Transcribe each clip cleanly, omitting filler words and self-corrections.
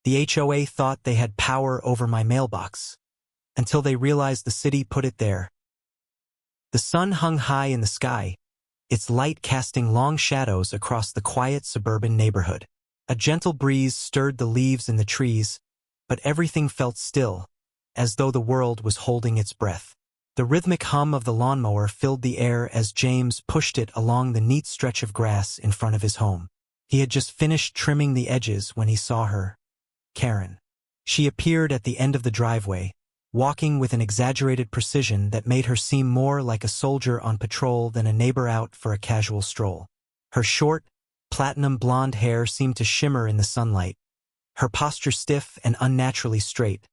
The HOA thought they had power over my mailbox, until they realized the city put it there. The sun hung high in the sky, its light casting long shadows across the quiet suburban neighborhood. A gentle breeze stirred the leaves in the trees, but everything felt still, as though the world was holding its breath. The rhythmic hum of the lawnmower filled the air as James pushed it along the neat stretch of grass in front of his home. He had just finished trimming the edges when he saw her, Karen. She appeared at the end of the driveway, walking with an exaggerated precision that made her seem more like a soldier on patrol than a neighbor out for a casual stroll. Her short, platinum blonde hair seemed to shimmer in the sunlight, her posture stiff and unnaturally straight,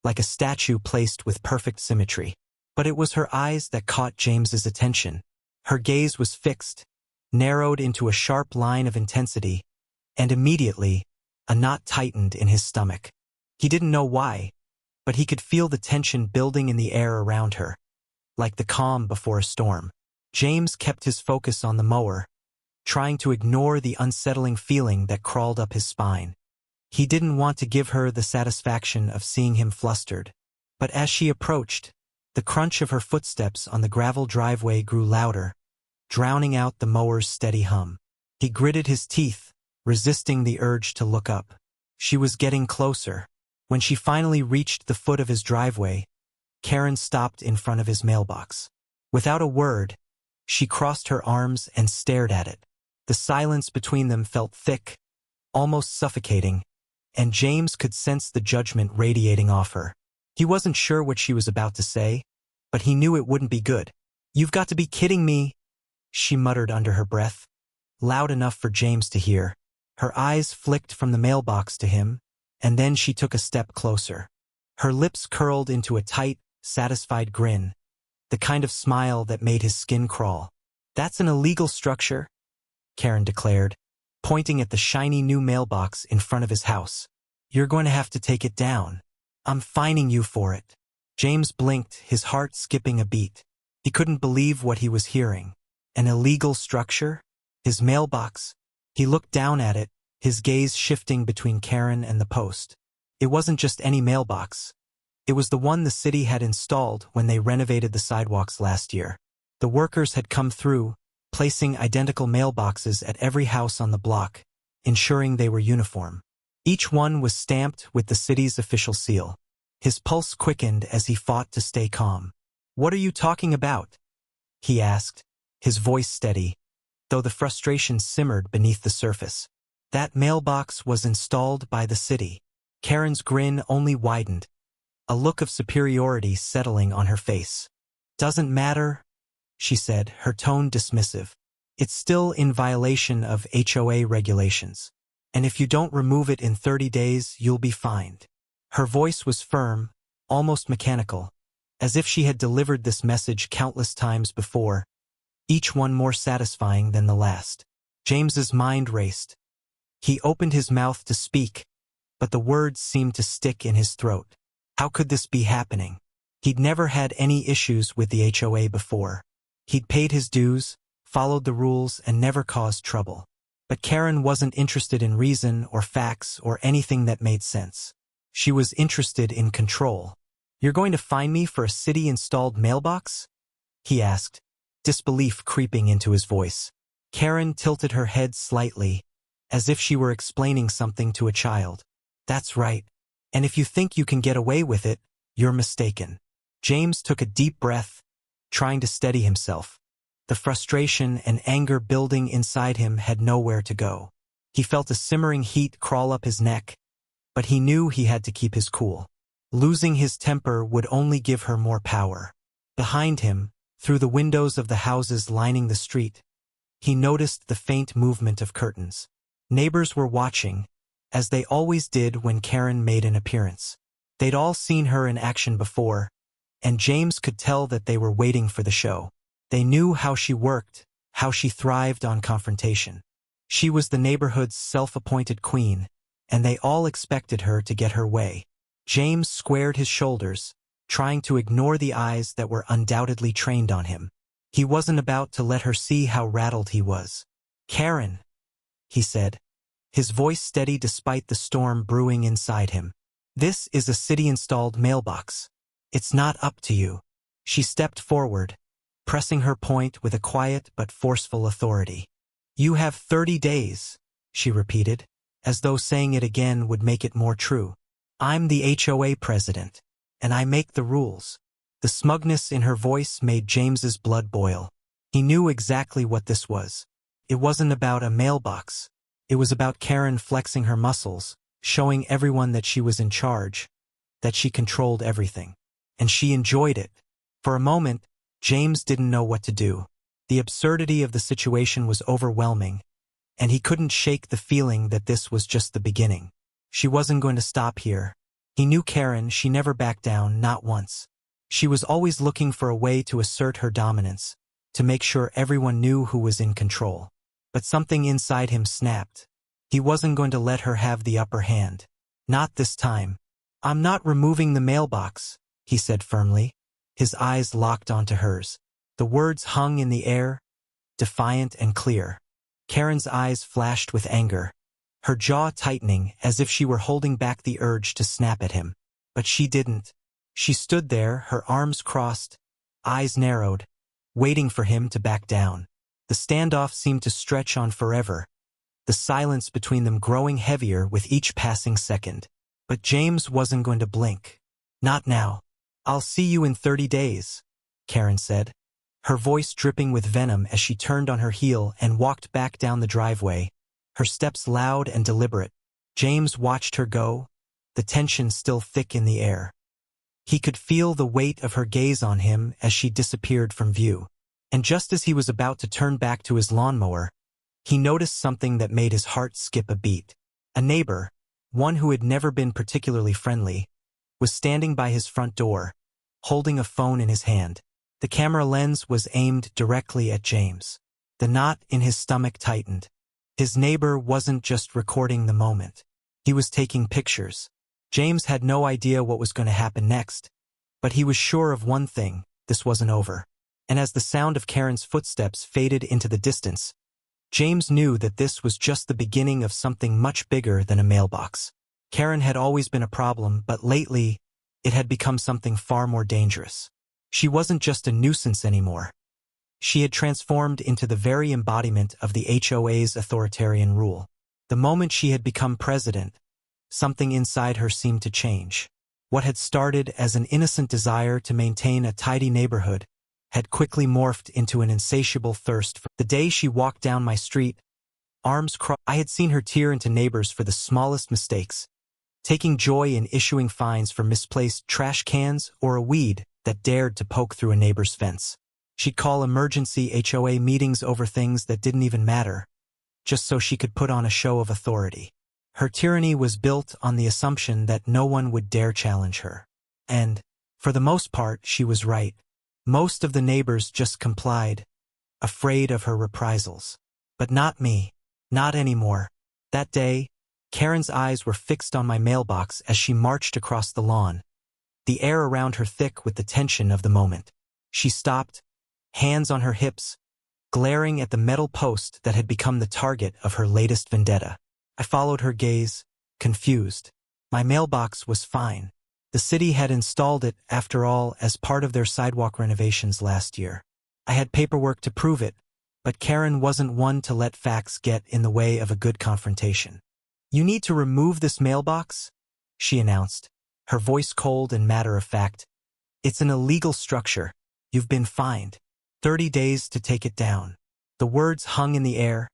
like a statue placed with perfect symmetry. But it was her eyes that caught James's attention. Her gaze was fixed, narrowed into a sharp line of intensity, and immediately, a knot tightened in his stomach. He didn't know why, but he could feel the tension building in the air around her, like the calm before a storm. James kept his focus on the mower, trying to ignore the unsettling feeling that crawled up his spine. He didn't want to give her the satisfaction of seeing him flustered, but as she approached, the crunch of her footsteps on the gravel driveway grew louder, drowning out the mower's steady hum. He gritted his teeth, resisting the urge to look up. She was getting closer. When she finally reached the foot of his driveway, Karen stopped in front of his mailbox. Without a word, she crossed her arms and stared at it. The silence between them felt thick, almost suffocating, and James could sense the judgment radiating off her. He wasn't sure what she was about to say, but he knew it wouldn't be good. "You've got to be kidding me," she muttered under her breath, loud enough for James to hear. Her eyes flicked from the mailbox to him, and then she took a step closer. Her lips curled into a tight, satisfied grin, the kind of smile that made his skin crawl. "That's an illegal structure," Karen declared, pointing at the shiny new mailbox in front of his house. "You're going to have to take it down. I'm fining you for it." James blinked, his heart skipping a beat. He couldn't believe what he was hearing. An illegal structure? His mailbox? He looked down at it, his gaze shifting between Karen and the post. It wasn't just any mailbox. It was the one the city had installed when they renovated the sidewalks last year. The workers had come through, placing identical mailboxes at every house on the block, ensuring they were uniform. Each one was stamped with the city's official seal. His pulse quickened as he fought to stay calm. "What are you talking about?" he asked, his voice steady, though the frustration simmered beneath the surface. "That mailbox was installed by the city." Karen's grin only widened, a look of superiority settling on her face. "Doesn't matter," she said, her tone dismissive. "It's still in violation of HOA regulations. And if you don't remove it in 30 days, you'll be fined." Her voice was firm, almost mechanical, as if she had delivered this message countless times before, each one more satisfying than the last. James's mind raced. He opened his mouth to speak, but the words seemed to stick in his throat. How could this be happening? He'd never had any issues with the HOA before. He'd paid his dues, followed the rules, and never caused trouble. But Karen wasn't interested in reason or facts or anything that made sense. She was interested in control. "You're going to fine me for a city-installed mailbox?" he asked, disbelief creeping into his voice. Karen tilted her head slightly, as if she were explaining something to a child. "That's right. And if you think you can get away with it, you're mistaken." James took a deep breath, trying to steady himself. The frustration and anger building inside him had nowhere to go. He felt a simmering heat crawl up his neck, but he knew he had to keep his cool. Losing his temper would only give her more power. Behind him, through the windows of the houses lining the street, he noticed the faint movement of curtains. Neighbors were watching, as they always did when Karen made an appearance. They'd all seen her in action before, and James could tell that they were waiting for the show. They knew how she worked, how she thrived on confrontation. She was the neighborhood's self-appointed queen, and they all expected her to get her way. James squared his shoulders, trying to ignore the eyes that were undoubtedly trained on him. He wasn't about to let her see how rattled he was. "Karen," he said, his voice steady despite the storm brewing inside him. This is a city-installed mailbox. It's not up to you. She stepped forward, pressing her point with a quiet but forceful authority. You have 30 days, she repeated, as though saying it again would make it more true. I'm the HOA president, and I make the rules. The smugness in her voice made James's blood boil. He knew exactly what this was. It wasn't about a mailbox. It was about Karen flexing her muscles, showing everyone that she was in charge, that she controlled everything. And she enjoyed it. For a moment, James didn't know what to do. The absurdity of the situation was overwhelming, and he couldn't shake the feeling that this was just the beginning. She wasn't going to stop here. He knew Karen, she never backed down, not once. She was always looking for a way to assert her dominance, to make sure everyone knew who was in control. But something inside him snapped. He wasn't going to let her have the upper hand. Not this time. I'm not removing the mailbox, he said firmly. His eyes locked onto hers. The words hung in the air, defiant and clear. Karen's eyes flashed with anger, her jaw tightening as if she were holding back the urge to snap at him. But she didn't. She stood there, her arms crossed, eyes narrowed, waiting for him to back down. The standoff seemed to stretch on forever, the silence between them growing heavier with each passing second. But James wasn't going to blink. Not now. I'll see you in 30 days, Karen said, her voice dripping with venom as she turned on her heel and walked back down the driveway, her steps loud and deliberate. James watched her go, the tension still thick in the air. He could feel the weight of her gaze on him as she disappeared from view. And just as he was about to turn back to his lawnmower, he noticed something that made his heart skip a beat. A neighbor, one who had never been particularly friendly, was standing by his front door, holding a phone in his hand. The camera lens was aimed directly at James. The knot in his stomach tightened. His neighbor wasn't just recording the moment. He was taking pictures. James had no idea what was going to happen next, but he was sure of one thing: this wasn't over. And as the sound of Karen's footsteps faded into the distance, James knew that this was just the beginning of something much bigger than a mailbox. Karen had always been a problem, but lately, it had become something far more dangerous. She wasn't just a nuisance anymore. She had transformed into the very embodiment of the HOA's authoritarian rule. The moment she had become president, something inside her seemed to change. What had started as an innocent desire to maintain a tidy neighborhood had quickly morphed into an insatiable thirst for. The day she walked down my street, arms crossed, I had seen her tear into neighbors for the smallest mistakes, taking joy in issuing fines for misplaced trash cans or a weed that dared to poke through a neighbor's fence. She'd call emergency HOA meetings over things that didn't even matter, just so she could put on a show of authority. Her tyranny was built on the assumption that no one would dare challenge her. And, for the most part, she was right. Most of the neighbors just complied, afraid of her reprisals. But not me. Not anymore. That day, Karen's eyes were fixed on my mailbox as she marched across the lawn, the air around her thick with the tension of the moment. She stopped, hands on her hips, glaring at the metal post that had become the target of her latest vendetta. I followed her gaze, confused. My mailbox was fine. The city had installed it, after all, as part of their sidewalk renovations last year. I had paperwork to prove it, but Karen wasn't one to let facts get in the way of a good confrontation. "You need to remove this mailbox," she announced, her voice cold and matter-of-fact. "It's an illegal structure. You've been fined. 30 days to take it down." The words hung in the air,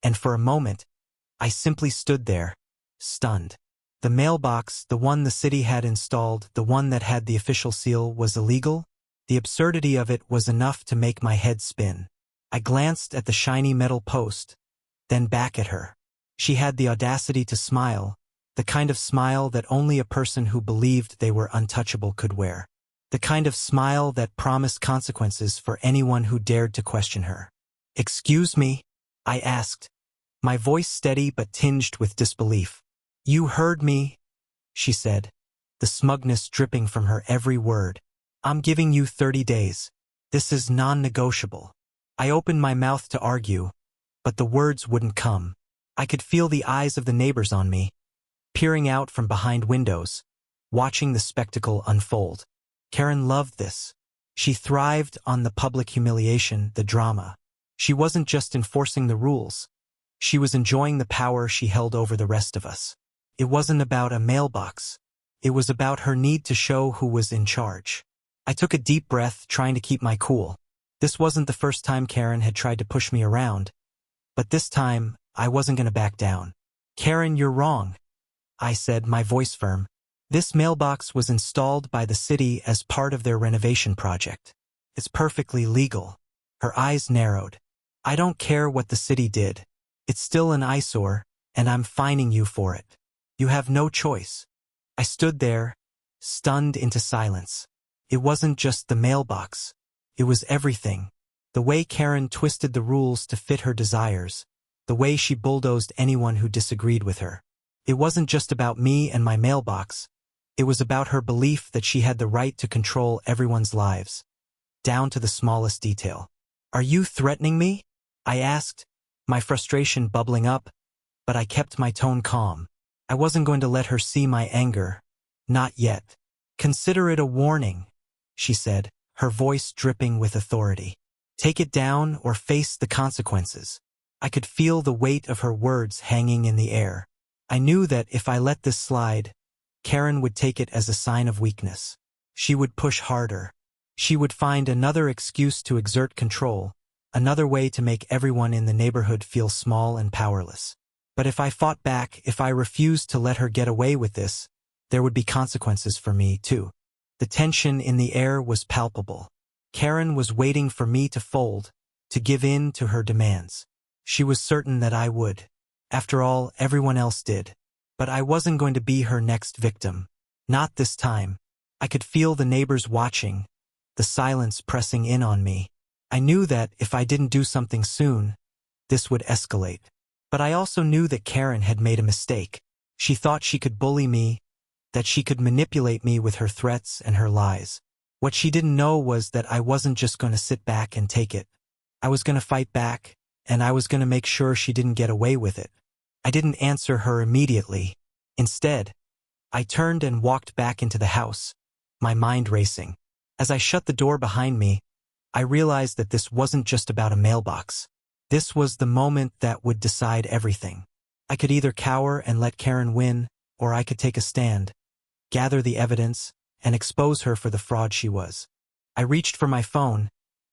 and for a moment, I simply stood there, stunned. The mailbox, the one the city had installed, the one that had the official seal, was illegal? The absurdity of it was enough to make my head spin. I glanced at the shiny metal post, then back at her. She had the audacity to smile, the kind of smile that only a person who believed they were untouchable could wear. The kind of smile that promised consequences for anyone who dared to question her. "Excuse me?" I asked, my voice steady but tinged with disbelief. "You heard me," she said, the smugness dripping from her every word. "I'm giving you 30 days. This is non-negotiable." I opened my mouth to argue, but the words wouldn't come. I could feel the eyes of the neighbors on me, peering out from behind windows, watching the spectacle unfold. Karen loved this. She thrived on the public humiliation, the drama. She wasn't just enforcing the rules. She was enjoying the power she held over the rest of us. It wasn't about a mailbox. It was about her need to show who was in charge. I took a deep breath, trying to keep my cool. This wasn't the first time Karen had tried to push me around, but this time, I wasn't going to back down. "Karen, you're wrong," I said, my voice firm. "This mailbox was installed by the city as part of their renovation project. It's perfectly legal." Her eyes narrowed. "I don't care what the city did. It's still an eyesore, and I'm fining you for it. You have no choice." I stood there, stunned into silence. It wasn't just the mailbox. It was everything. The way Karen twisted the rules to fit her desires. The way she bulldozed anyone who disagreed with her. It wasn't just about me and my mailbox. It was about her belief that she had the right to control everyone's lives, down to the smallest detail. "Are you threatening me?" I asked, my frustration bubbling up, but I kept my tone calm. I wasn't going to let her see my anger. Not yet. "Consider it a warning," she said, her voice dripping with authority. "Take it down or face the consequences." I could feel the weight of her words hanging in the air. I knew that if I let this slide, Karen would take it as a sign of weakness. She would push harder. She would find another excuse to exert control, another way to make everyone in the neighborhood feel small and powerless. But if I fought back, if I refused to let her get away with this, there would be consequences for me, too. The tension in the air was palpable. Karen was waiting for me to fold, to give in to her demands. She was certain that I would. After all, everyone else did. But I wasn't going to be her next victim. Not this time. I could feel the neighbors watching, the silence pressing in on me. I knew that if I didn't do something soon, this would escalate. But I also knew that Karen had made a mistake. She thought she could bully me, that she could manipulate me with her threats and her lies. What she didn't know was that I wasn't just going to sit back and take it. I was going to fight back, and I was going to make sure she didn't get away with it. I didn't answer her immediately. Instead, I turned and walked back into the house, my mind racing. As I shut the door behind me, I realized that this wasn't just about a mailbox. This was the moment that would decide everything. I could either cower and let Karen win, or I could take a stand, gather the evidence, and expose her for the fraud she was. I reached for my phone,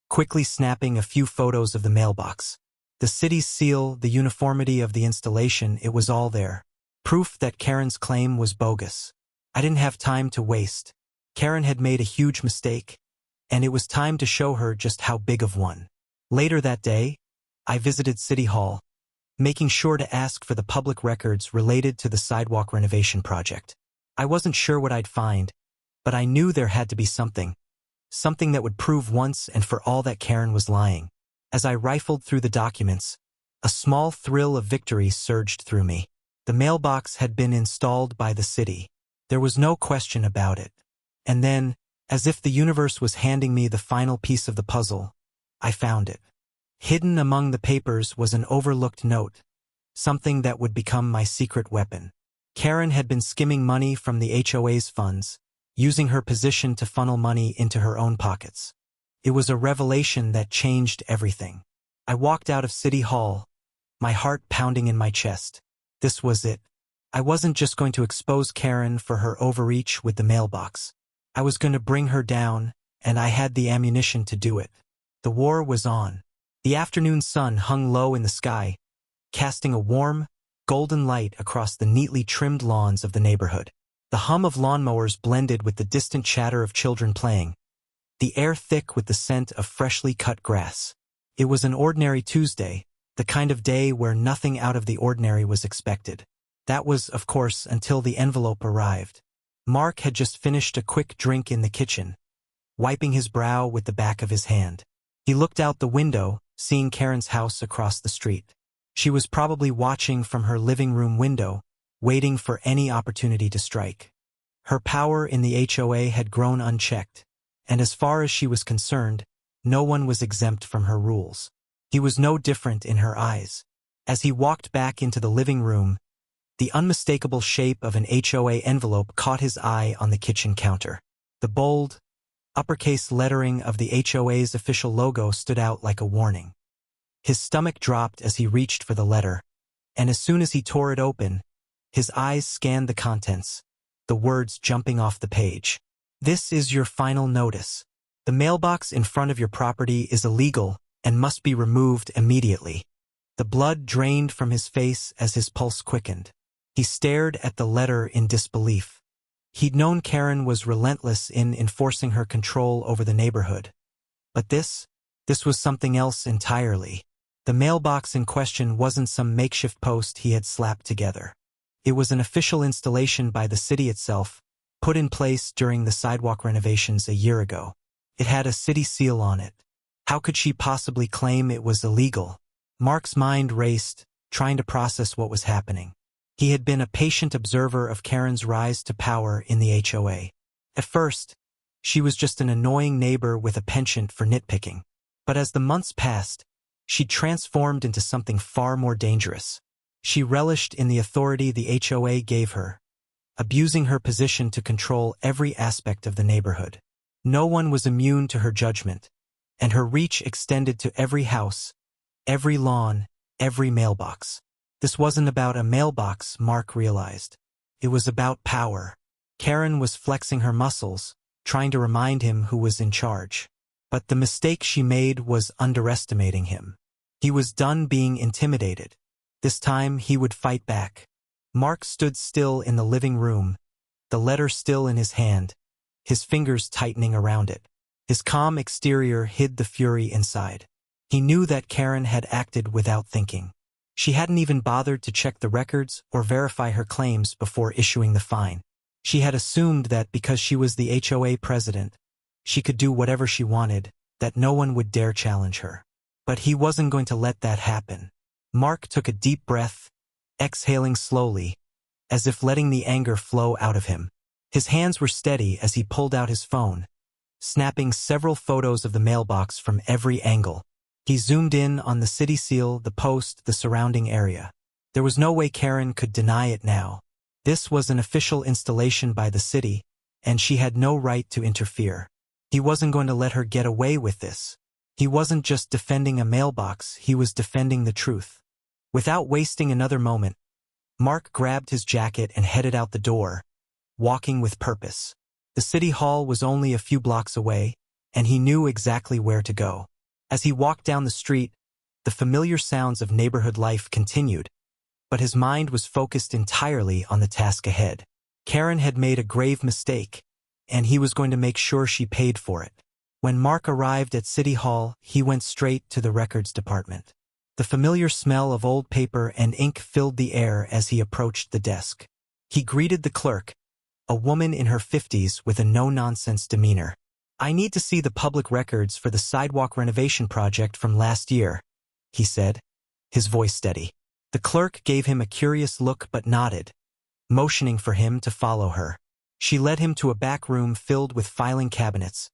quickly snapping a few photos of the mailbox. The city's seal, the uniformity of the installation, it was all there. Proof that Karen's claim was bogus. I didn't have time to waste. Karen had made a huge mistake, and it was time to show her just how big of one. Later that day, I visited City Hall, making sure to ask for the public records related to the sidewalk renovation project. I wasn't sure what I'd find, but I knew there had to be something that would prove once and for all that Karen was lying. As I rifled through the documents, a small thrill of victory surged through me. The mailbox had been installed by the city. There was no question about it. And then, as if the universe was handing me the final piece of the puzzle, I found it. Hidden among the papers was an overlooked note, something that would become my secret weapon. Karen had been skimming money from the HOA's funds, using her position to funnel money into her own pockets. It was a revelation that changed everything. I walked out of City Hall, my heart pounding in my chest. This was it. I wasn't just going to expose Karen for her overreach with the mailbox. I was going to bring her down, and I had the ammunition to do it. The war was on. The afternoon sun hung low in the sky, casting a warm, golden light across the neatly trimmed lawns of the neighborhood. The hum of lawnmowers blended with the distant chatter of children playing, the air thick with the scent of freshly cut grass. It was an ordinary Tuesday, the kind of day where nothing out of the ordinary was expected. That was, of course, until the envelope arrived. Mark had just finished a quick drink in the kitchen, wiping his brow with the back of his hand. He looked out the window, seeing Karen's house across the street. She was probably watching from her living room window, waiting for any opportunity to strike. Her power in the HOA had grown unchecked, and as far as she was concerned, no one was exempt from her rules. He was no different in her eyes. As he walked back into the living room, the unmistakable shape of an HOA envelope caught his eye on the kitchen counter. The bold, uppercase lettering of the HOA's official logo stood out like a warning. His stomach dropped as he reached for the letter, and as soon as he tore it open, his eyes scanned the contents, the words jumping off the page. This is your final notice. The mailbox in front of your property is illegal and must be removed immediately. The blood drained from his face as his pulse quickened. He stared at the letter in disbelief. He'd known Karen was relentless in enforcing her control over the neighborhood. But this was something else entirely. The mailbox in question wasn't some makeshift post he had slapped together. It was an official installation by the city itself, put in place during the sidewalk renovations a year ago. It had a city seal on it. How could she possibly claim it was illegal? Mark's mind raced, trying to process what was happening. He had been a patient observer of Karen's rise to power in the HOA. At first, she was just an annoying neighbor with a penchant for nitpicking. But as the months passed, she transformed into something far more dangerous. She relished in the authority the HOA gave her, abusing her position to control every aspect of the neighborhood. No one was immune to her judgment, and her reach extended to every house, every lawn, every mailbox. This wasn't about a mailbox, Mark realized. It was about power. Karen was flexing her muscles, trying to remind him who was in charge. But the mistake she made was underestimating him. He was done being intimidated. This time he would fight back. Mark stood still in the living room, the letter still in his hand, his fingers tightening around it. His calm exterior hid the fury inside. He knew that Karen had acted without thinking. She hadn't even bothered to check the records or verify her claims before issuing the fine. She had assumed that because she was the HOA president, she could do whatever she wanted, that no one would dare challenge her. But he wasn't going to let that happen. Mark took a deep breath, exhaling slowly, as if letting the anger flow out of him. His hands were steady as he pulled out his phone, snapping several photos of the mailbox from every angle. He zoomed in on the city seal, the post, the surrounding area. There was no way Karen could deny it now. This was an official installation by the city, and she had no right to interfere. He wasn't going to let her get away with this. He wasn't just defending a mailbox, he was defending the truth. Without wasting another moment, Mark grabbed his jacket and headed out the door, walking with purpose. The city hall was only a few blocks away, and he knew exactly where to go. As he walked down the street, the familiar sounds of neighborhood life continued, but his mind was focused entirely on the task ahead. Karen had made a grave mistake, and he was going to make sure she paid for it. When Mark arrived at City Hall, he went straight to the records department. The familiar smell of old paper and ink filled the air as he approached the desk. He greeted the clerk, a woman in her 50s with a no-nonsense demeanor. "I need to see the public records for the sidewalk renovation project from last year," he said, his voice steady. The clerk gave him a curious look but nodded, motioning for him to follow her. She led him to a back room filled with filing cabinets,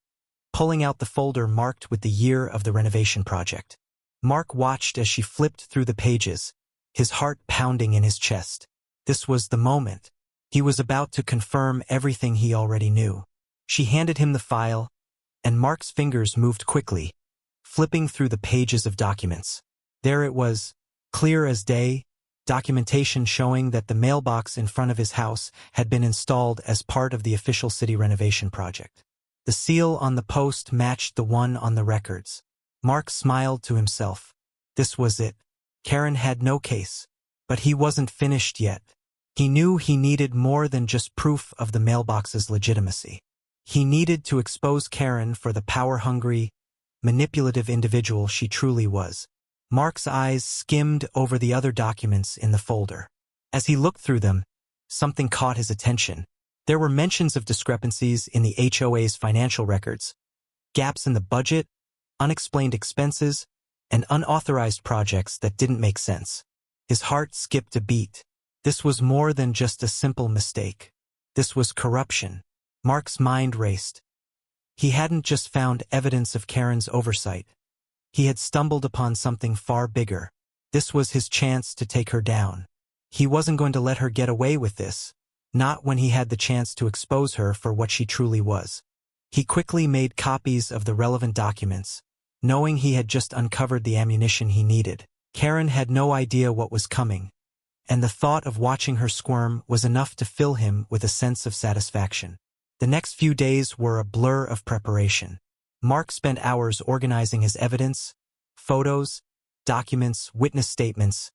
pulling out the folder marked with the year of the renovation project. Mark watched as she flipped through the pages, his heart pounding in his chest. This was the moment. He was about to confirm everything he already knew. She handed him the file, and Mark's fingers moved quickly, flipping through the pages of documents. There it was, clear as day, documentation showing that the mailbox in front of his house had been installed as part of the official city renovation project. The seal on the post matched the one on the records. Mark smiled to himself. This was it. Karen had no case. But he wasn't finished yet. He knew he needed more than just proof of the mailbox's legitimacy. He needed to expose Karen for the power-hungry, manipulative individual she truly was. Mark's eyes skimmed over the other documents in the folder. As he looked through them, something caught his attention. There were mentions of discrepancies in the HOA's financial records, gaps in the budget, unexplained expenses, and unauthorized projects that didn't make sense. His heart skipped a beat. This was more than just a simple mistake. This was corruption. Mark's mind raced. He hadn't just found evidence of Karen's oversight. He had stumbled upon something far bigger, This was his chance to take her down. He wasn't going to let her get away with this, not when he had the chance to expose her for what she truly was. He quickly made copies of the relevant documents, knowing he had just uncovered the ammunition he needed. Karen had no idea what was coming, and the thought of watching her squirm was enough to fill him with a sense of satisfaction. The next few days were a blur of preparation. Mark spent hours organizing his evidence, photos, documents, witness statements,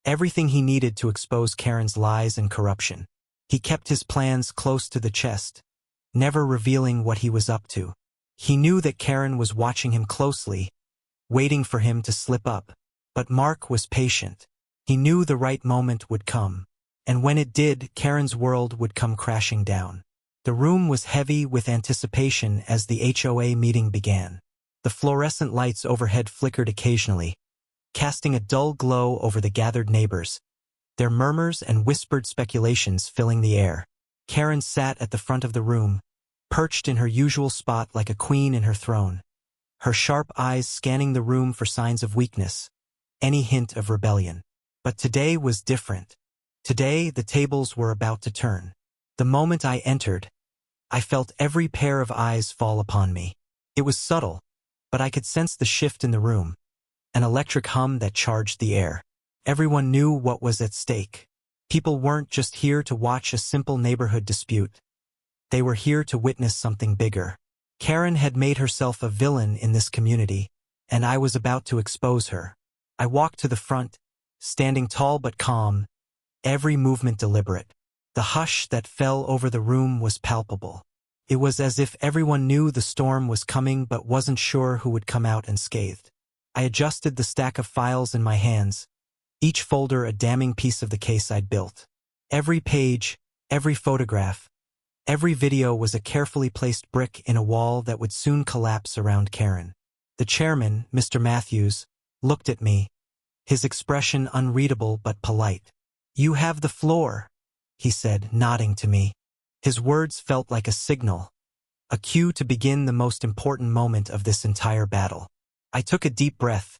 everything he needed to expose Karen's lies and corruption. He kept his plans close to the chest, never revealing what he was up to. He knew that Karen was watching him closely, waiting for him to slip up. But Mark was patient. He knew the right moment would come, and when it did, Karen's world would come crashing down. The room was heavy with anticipation as the HOA meeting began. The fluorescent lights overhead flickered occasionally, casting a dull glow over the gathered neighbors, their murmurs and whispered speculations filling the air. Karen sat at the front of the room, perched in her usual spot like a queen in her throne, her sharp eyes scanning the room for signs of weakness, any hint of rebellion. But today was different. Today, the tables were about to turn. The moment I entered, I felt every pair of eyes fall upon me. It was subtle, but I could sense the shift in the room, an electric hum that charged the air. Everyone knew what was at stake. People weren't just here to watch a simple neighborhood dispute. They were here to witness something bigger. Karen had made herself a villain in this community, and I was about to expose her. I walked to the front, standing tall but calm, every movement deliberate. The hush that fell over the room was palpable. It was as if everyone knew the storm was coming but wasn't sure who would come out unscathed. I adjusted the stack of files in my hands, each folder a damning piece of the case I'd built. Every page, every photograph, every video was a carefully placed brick in a wall that would soon collapse around Karen. The chairman, Mr. Matthews, looked at me, his expression unreadable but polite. "You have the floor," he said, nodding to me. His words felt like a signal, a cue to begin the most important moment of this entire battle. I took a deep breath,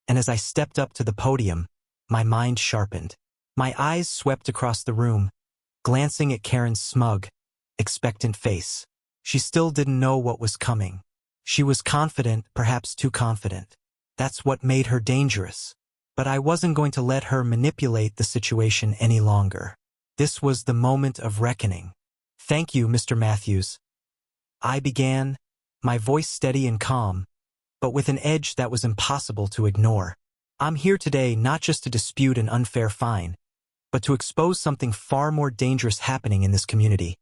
and as I stepped up to the podium, my mind sharpened. My eyes swept across the room, glancing at Karen's smug, expectant face. She still didn't know what was coming. She was confident, perhaps too confident. That's what made her dangerous. But I wasn't going to let her manipulate the situation any longer. This was the moment of reckoning. "Thank you, Mr. Matthews," I began, my voice steady and calm, but with an edge that was impossible to ignore. "I'm here today not just to dispute an unfair fine, but to expose something far more dangerous happening in this community.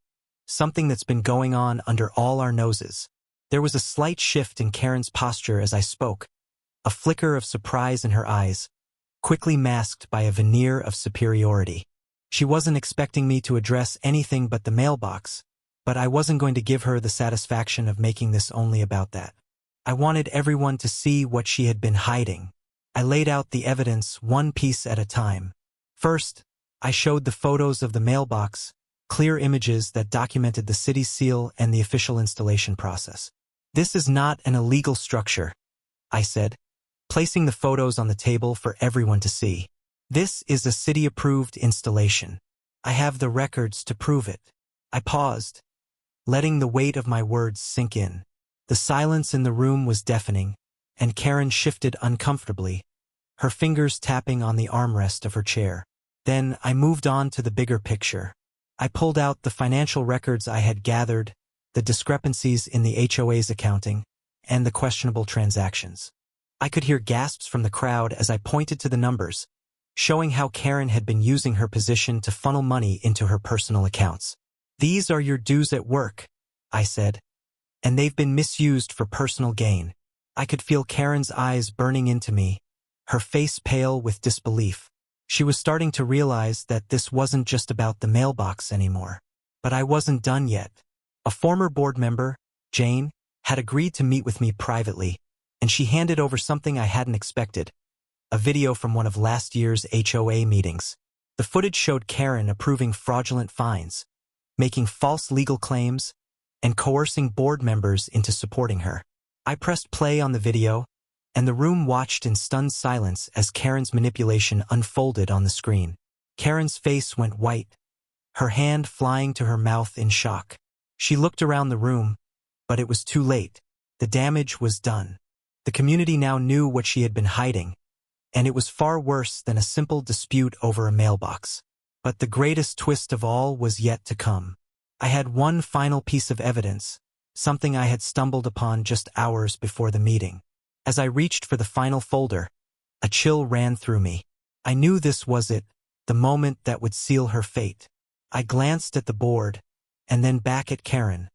Something that's been going on under all our noses." There was a slight shift in Karen's posture as I spoke, a flicker of surprise in her eyes, quickly masked by a veneer of superiority. She wasn't expecting me to address anything but the mailbox, but I wasn't going to give her the satisfaction of making this only about that. I wanted everyone to see what she had been hiding. I laid out the evidence one piece at a time. First, I showed the photos of the mailbox, clear images that documented the city's seal and the official installation process. "This is not an illegal structure," I said, placing the photos on the table for everyone to see. "This is a city-approved installation. I have the records to prove it." I paused, letting the weight of my words sink in. The silence in the room was deafening, and Karen shifted uncomfortably, her fingers tapping on the armrest of her chair. Then I moved on to the bigger picture. I pulled out the financial records I had gathered, the discrepancies in the HOA's accounting, and the questionable transactions. I could hear gasps from the crowd as I pointed to the numbers, showing how Karen had been using her position to funnel money into her personal accounts. "These are your dues at work," I said, "and they've been misused for personal gain." I could feel Karen's eyes burning into me, her face pale with disbelief. She was starting to realize that this wasn't just about the mailbox anymore. But I wasn't done yet. A former board member, Jane, had agreed to meet with me privately, and she handed over something I hadn't expected, a video from one of last year's HOA meetings. The footage showed Karen approving fraudulent fines, making false legal claims, and coercing board members into supporting her. I pressed play on the video, and the room watched in stunned silence as Karen's manipulation unfolded on the screen. Karen's face went white, her hand flying to her mouth in shock. She looked around the room, but it was too late. The damage was done. The community now knew what she had been hiding, and it was far worse than a simple dispute over a mailbox. But the greatest twist of all was yet to come. I had one final piece of evidence, something I had stumbled upon just hours before the meeting. As I reached for the final folder, a chill ran through me. I knew this was it, the moment that would seal her fate. I glanced at the board, and then back at Karen,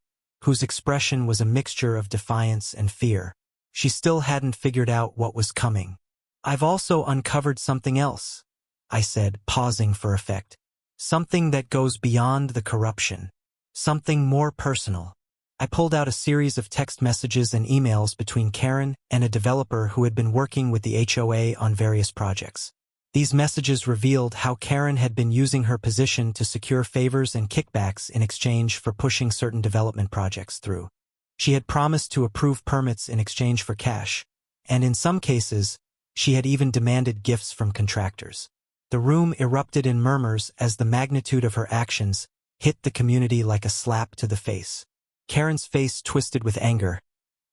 whose expression was a mixture of defiance and fear. She still hadn't figured out what was coming. "I've also uncovered something else," I said, pausing for effect. "Something that goes beyond the corruption. Something more personal." I pulled out a series of text messages and emails between Karen and a developer who had been working with the HOA on various projects. These messages revealed how Karen had been using her position to secure favors and kickbacks in exchange for pushing certain development projects through. She had promised to approve permits in exchange for cash, and in some cases, she had even demanded gifts from contractors. The room erupted in murmurs as the magnitude of her actions hit the community like a slap to the face. Karen's face twisted with anger,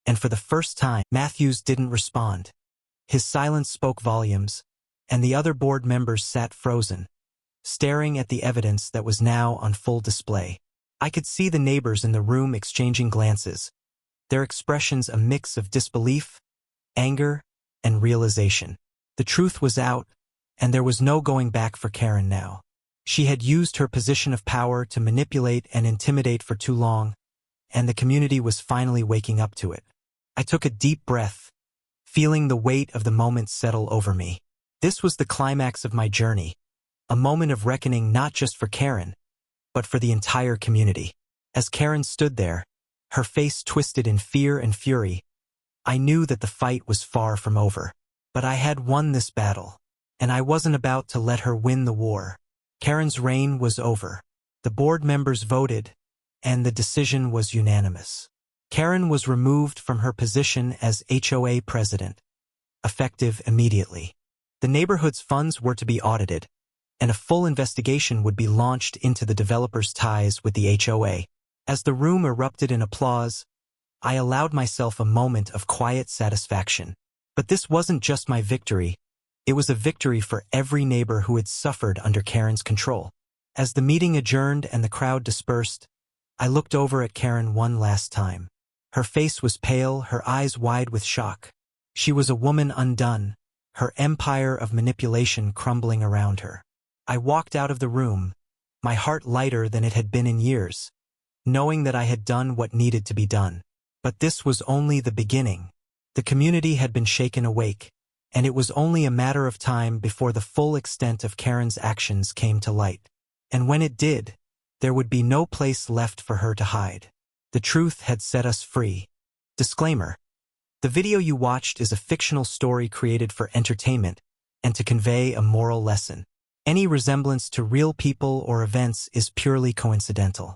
and for the first time, Matthews didn't respond. His silence spoke volumes, and the other board members sat frozen, staring at the evidence that was now on full display. I could see the neighbors in the room exchanging glances, their expressions a mix of disbelief, anger, and realization. The truth was out, and there was no going back for Karen now. She had used her position of power to manipulate and intimidate for too long, and the community was finally waking up to it. I took a deep breath, feeling the weight of the moment settle over me. This was the climax of my journey, a moment of reckoning not just for Karen, but for the entire community. As Karen stood there, her face twisted in fear and fury, I knew that the fight was far from over. But I had won this battle, and I wasn't about to let her win the war. Karen's reign was over. The board members voted, and the decision was unanimous. Karen was removed from her position as HOA president, effective immediately. The neighborhood's funds were to be audited, and a full investigation would be launched into the developer's ties with the HOA. As the room erupted in applause, I allowed myself a moment of quiet satisfaction. But this wasn't just my victory. It was a victory for every neighbor who had suffered under Karen's control. As the meeting adjourned and the crowd dispersed, I looked over at Karen one last time. Her face was pale, her eyes wide with shock. She was a woman undone, her empire of manipulation crumbling around her. I walked out of the room, my heart lighter than it had been in years, knowing that I had done what needed to be done. But this was only the beginning. The community had been shaken awake, and it was only a matter of time before the full extent of Karen's actions came to light. And when it did, there would be no place left for her to hide. The truth had set us free. Disclaimer: the video you watched is a fictional story created for entertainment and to convey a moral lesson. Any resemblance to real people or events is purely coincidental.